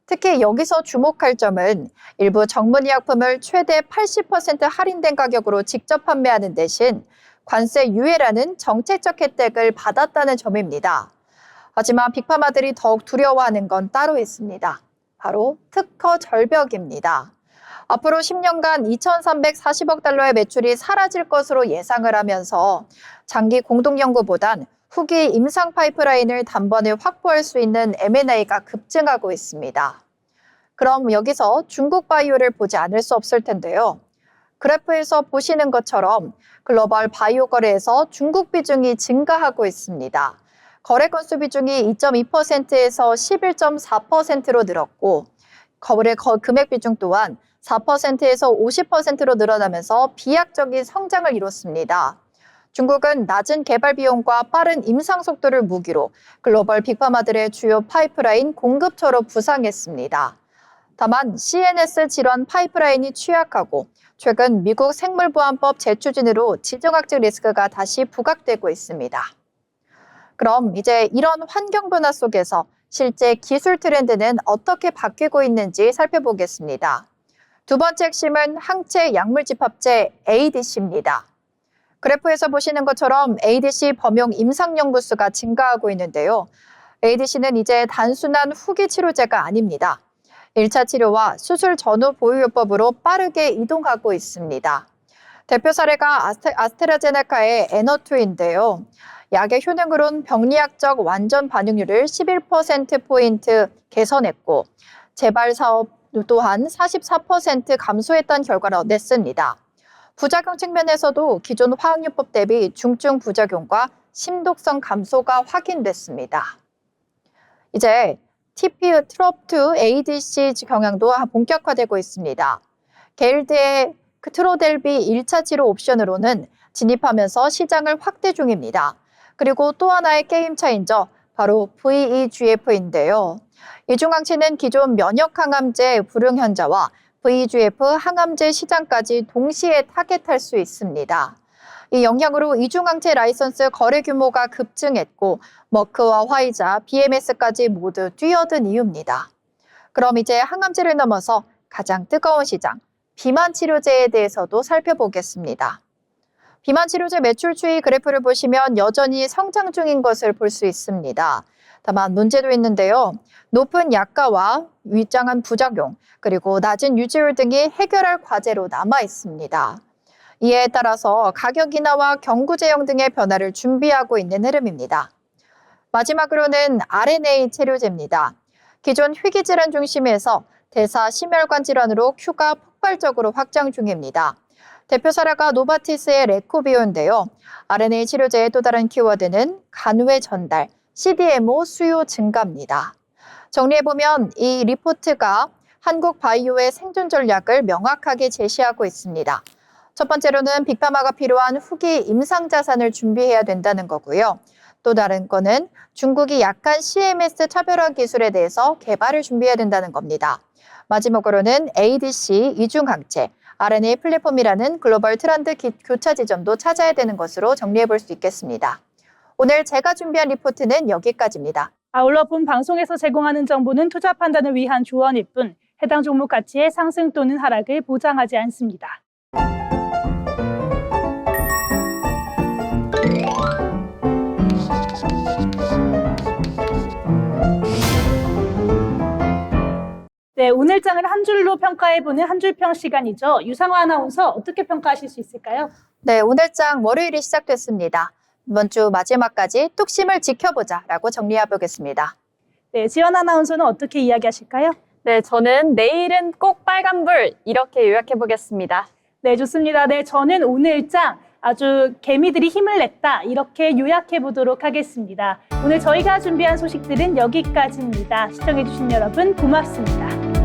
특히 여기서 주목할 점은 일부 전문의약품을 최대 80% 할인된 가격으로 직접 판매하는 대신 관세 유예라는 정책적 혜택을 받았다는 점입니다. 하지만 빅파마들이 더욱 두려워하는 건 따로 있습니다. 바로 특허 절벽입니다. 앞으로 10년간 2,340억 달러의 매출이 사라질 것으로 예상을 하면서 장기 공동연구보단 후기 임상 파이프라인을 단번에 확보할 수 있는 M&A가 급증하고 있습니다. 그럼 여기서 중국 바이오를 보지 않을 수 없을 텐데요. 그래프에서 보시는 것처럼 글로벌 바이오 거래에서 중국 비중이 증가하고 있습니다. 거래 건수 비중이 2.2%에서 11.4%로 늘었고 거래 금액 비중 또한 4%에서 50%로 늘어나면서 비약적인 성장을 이뤘습니다. 중국은 낮은 개발 비용과 빠른 임상 속도를 무기로 글로벌 빅파마들의 주요 파이프라인 공급처로 부상했습니다. 다만 CNS 질환 파이프라인이 취약하고 최근 미국 생물보안법 재추진으로 지정학적 리스크가 다시 부각되고 있습니다. 그럼 이제 이런 환경 변화 속에서 실제 기술 트렌드는 어떻게 바뀌고 있는지 살펴보겠습니다. 두 번째 핵심은 항체 약물집합제 ADC입니다. 그래프에서 보시는 것처럼 ADC 범용 임상 연구 수가 증가하고 있는데요. ADC는 이제 단순한 후기 치료제가 아닙니다. 1차 치료와 수술 전후 보유요법으로 빠르게 이동하고 있습니다. 대표 사례가 아스트라제네카의 에너투인데요. 약의 효능으론 병리학적 완전 반응률을 11%포인트 개선했고 재발 사업 또한 44% 감소했다는 결과를 냈습니다. 부작용 측면에서도 기존 화학요법 대비 중증 부작용과 심독성 감소가 확인됐습니다. 이제 TP 트롭2 ADC 경향도 본격화되고 있습니다. 게일드의 트로델비 1차 치료 옵션으로는 진입하면서 시장을 확대 중입니다. 그리고 또 하나의 게임 차인저 바로 VEGF인데요. 이중항체는 기존 면역항암제 불응현자와 VEGF 항암제 시장까지 동시에 타겟할 수 있습니다. 이 영향으로 이중항체 라이선스 거래 규모가 급증했고 머크와 화이자, BMS까지 모두 뛰어든 이유입니다. 그럼 이제 항암제를 넘어서 가장 뜨거운 시장, 비만 치료제에 대해서도 살펴보겠습니다. 비만 치료제 매출 추이 그래프를 보시면 여전히 성장 중인 것을 볼 수 있습니다. 다만 문제도 있는데요. 높은 약가와 위장한 부작용, 그리고 낮은 유지율 등이 해결할 과제로 남아 있습니다. 이에 따라서 가격 인하와 경구 제형 등의 변화를 준비하고 있는 흐름입니다. 마지막으로는 RNA 치료제입니다. 기존 희귀질환 중심에서 대사 심혈관 질환으로 Q가 폭발적으로 확장 중입니다. 대표 사례가 노바티스의 레코비오인데요. RNA 치료제의 또 다른 키워드는 간후의 전달, CDMO 수요 증가입니다. 정리해보면 이 리포트가 한국 바이오의 생존 전략을 명확하게 제시하고 있습니다. 첫 번째로는 빅파마가 필요한 후기 임상 자산을 준비해야 된다는 거고요. 또 다른 거는 중국이 약한 CMS 차별화 기술에 대해서 개발을 준비해야 된다는 겁니다. 마지막으로는 ADC, 이중항체, RNA 플랫폼이라는 글로벌 트렌드 교차 지점도 찾아야 되는 것으로 정리해 볼 수 있겠습니다. 오늘 제가 준비한 리포트는 여기까지입니다. 아울러 본 방송에서 제공하는 정보는 투자 판단을 위한 조언일 뿐 해당 종목 가치의 상승 또는 하락을 보장하지 않습니다. 네, 오늘 장을 한 줄로 평가해보는 한 줄평 시간이죠. 유상화 아나운서 어떻게 평가하실 수 있을까요? 네, 오늘 장 월요일이 시작됐습니다. 이번 주 마지막까지 뚝심을 지켜보자라고 정리해보겠습니다. 네, 지연 아나운서는 어떻게 이야기하실까요? 네, 저는 내일은 꼭 빨간불 이렇게 요약해보겠습니다. 네, 좋습니다. 네, 저는 오늘 장 아주 개미들이 힘을 냈다 이렇게 요약해 보도록 하겠습니다. 오늘 저희가 준비한 소식들은 여기까지입니다. 시청해주신 여러분 고맙습니다.